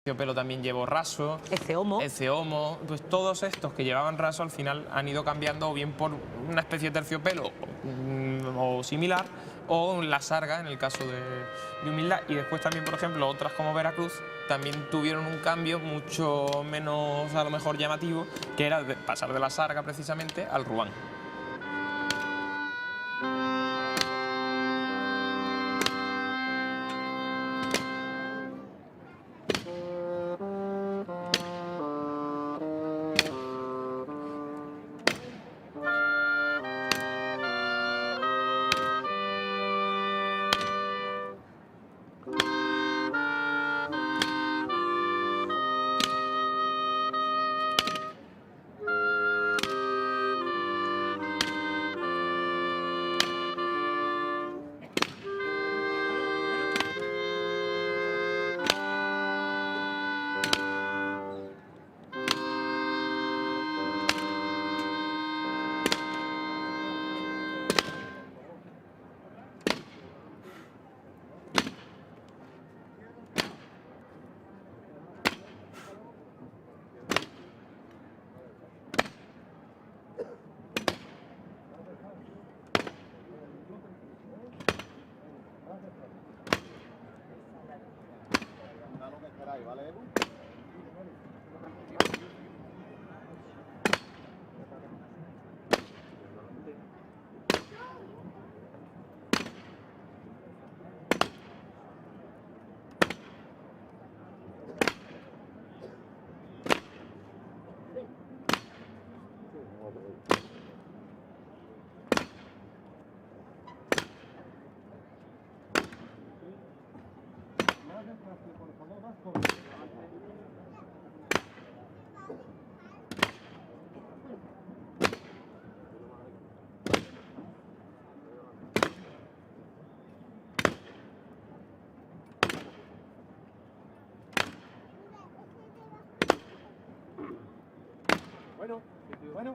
terciopelo también llevó raso. Eceomo. Eceomo. Pues todos estos que llevaban raso al final han ido cambiando o bien por una especie de terciopelo o similar, o la sarga en el caso de humildad. Y después también, por ejemplo, otras como Veracruz también tuvieron un cambio mucho menos a lo mejor llamativo, que era pasar de la sarga precisamente al ruán. Bueno.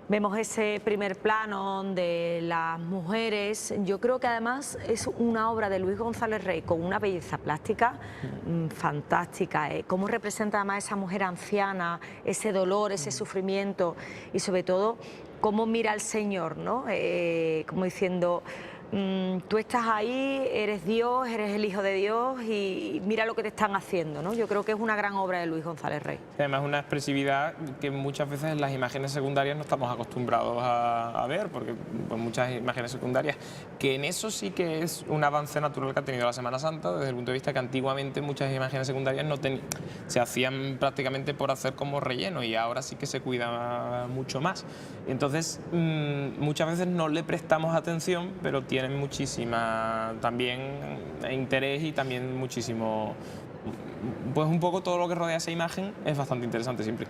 Vemos ese primer plano de las mujeres. Yo creo que además es una obra de Luis González Rey con una belleza plástica fantástica. Cómo representa además esa mujer anciana, ese dolor, ese sufrimiento y sobre todo cómo mira al Señor, ¿no? Como diciendo, tú estás ahí, eres Dios, eres el Hijo de Dios y mira lo que te están haciendo, ¿no? Yo creo que es una gran obra de Luis González Rey. Además, una expresividad que muchas veces en las imágenes secundarias no estamos acostumbrados a ver, porque pues, muchas imágenes secundarias, que en eso sí que es un avance natural que ha tenido la Semana Santa, desde el punto de vista que antiguamente muchas imágenes secundarias se hacían prácticamente por hacer como relleno, y ahora sí que se cuida mucho más. Entonces, muchas veces no le prestamos atención, pero tienen muchísima también interés y también muchísimo, pues un poco todo lo que rodea esa imagen es bastante interesante siempre.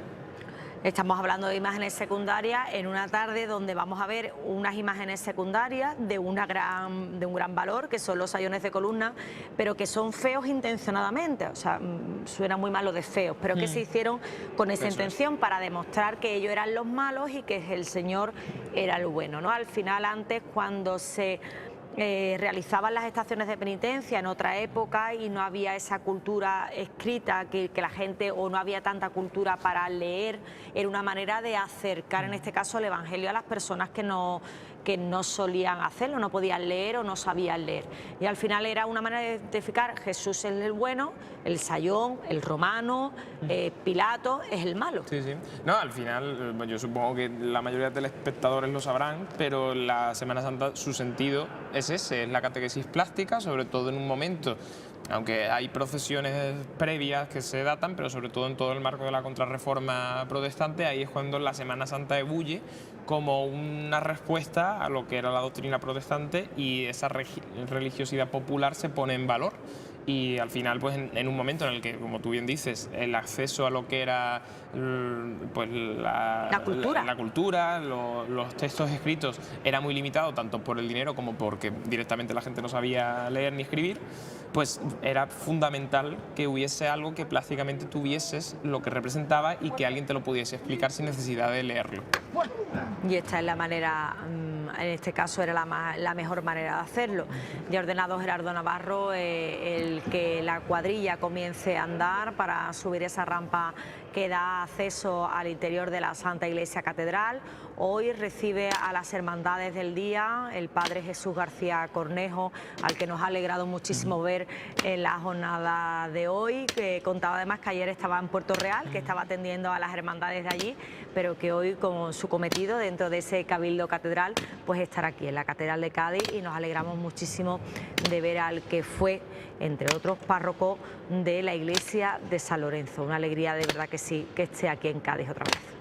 Estamos hablando de imágenes secundarias en una tarde donde vamos a ver unas imágenes secundarias de un gran valor, que son los sayones de columna, pero que son feos intencionadamente. O sea, suena muy mal lo de feos, pero que se hicieron con esa intención para demostrar que ellos eran los malos y que el Señor era el bueno, ¿no? Al final, antes, cuando se realizaban las estaciones de penitencia en otra época y no había esa cultura escrita, que la gente, o no había tanta cultura para leer, era una manera de acercar en este caso el Evangelio a las personas que no solían hacerlo, no podían leer o no sabían leer. Y al final era una manera de identificar: Jesús es el bueno, el sayón, el romano, Pilato es el malo. Sí, sí. No, al final, yo supongo que la mayoría de telespectadores lo sabrán, pero la Semana Santa, su sentido es ese, es la catequesis plástica, sobre todo en un momento, aunque hay procesiones previas que se datan, pero sobre todo en todo el marco de la Contrarreforma protestante, ahí es cuando la Semana Santa ebulle como una respuesta a lo que era la doctrina protestante, y esa religiosidad popular se pone en valor. Y al final, pues en un momento en el que, como tú bien dices, el acceso a lo que era pues, la cultura, los textos escritos era muy limitado, tanto por el dinero como porque directamente la gente no sabía leer ni escribir, pues era fundamental que hubiese algo que plásticamente tuvieses lo que representaba y que alguien te lo pudiese explicar sin necesidad de leerlo. Y esta es la manera en este caso era la mejor manera de hacerlo. Ya ha ordenado Gerardo Navarro el que la cuadrilla comience a andar para subir esa rampa que da acceso al interior de la Santa Iglesia Catedral. Hoy recibe a las hermandades del día el Padre Jesús García Cornejo, al que nos ha alegrado muchísimo ver en la jornada de hoy, que contaba además que ayer estaba en Puerto Real, que estaba atendiendo a las hermandades de allí, pero que hoy, con su cometido dentro de ese Cabildo Catedral, pues estar aquí en la Catedral de Cádiz, y nos alegramos muchísimo de ver al que fue, entre otros, párroco de la iglesia de San Lorenzo. Una alegría de verdad que sí, que esté aquí en Cádiz otra vez.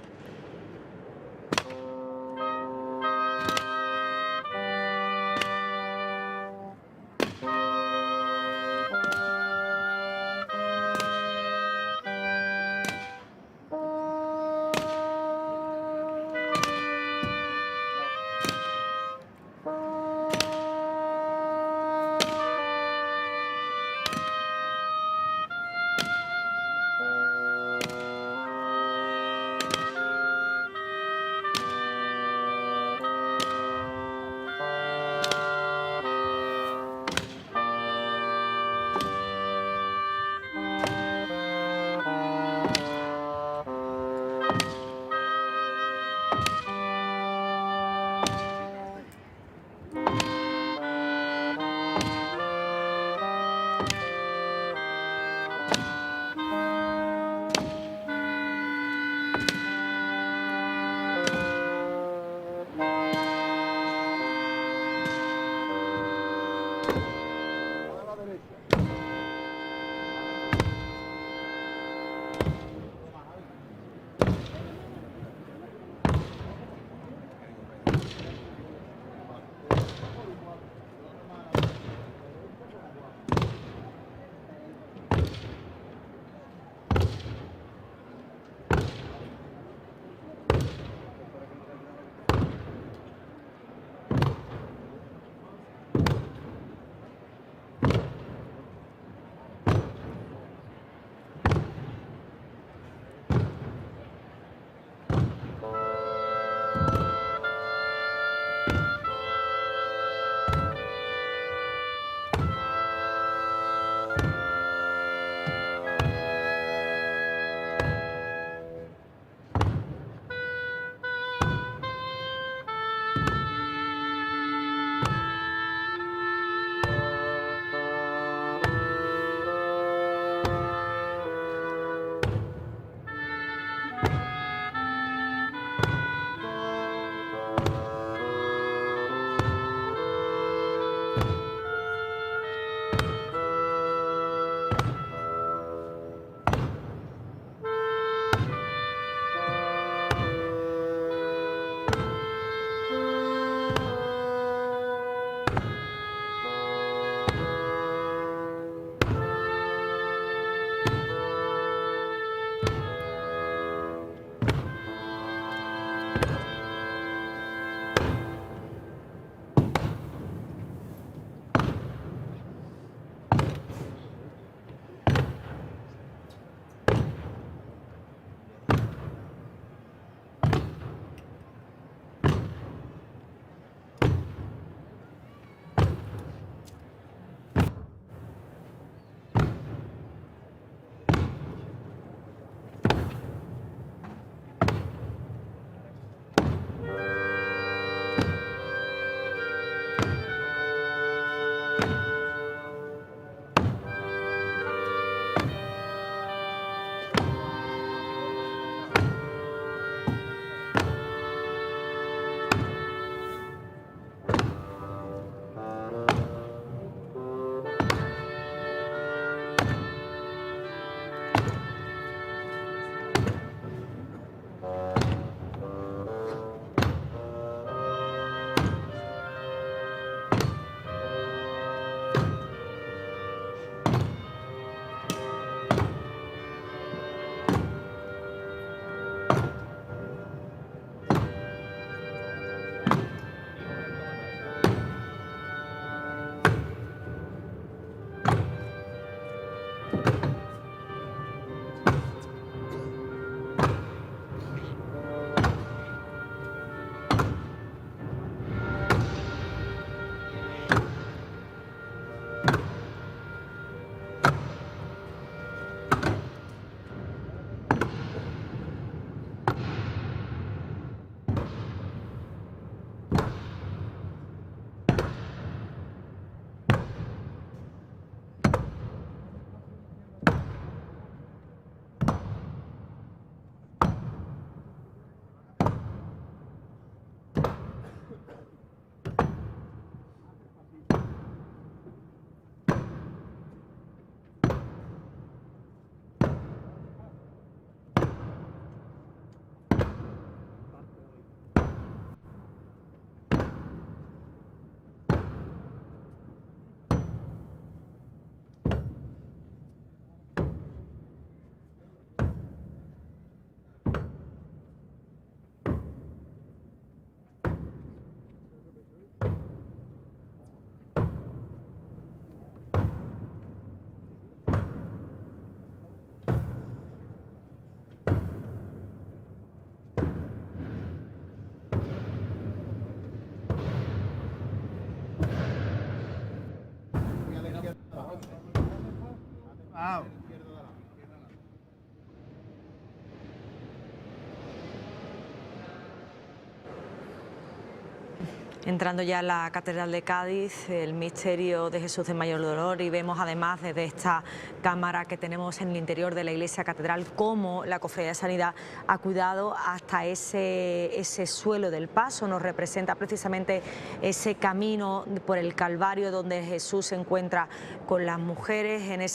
Entrando ya en la Catedral de Cádiz, el misterio de Jesús del Mayor Dolor, y vemos además desde esta cámara que tenemos en el interior de la iglesia catedral cómo la Cofradía de Sanidad ha cuidado hasta ese suelo del paso. Nos representa precisamente ese camino por el Calvario donde Jesús se encuentra con las mujeres en ese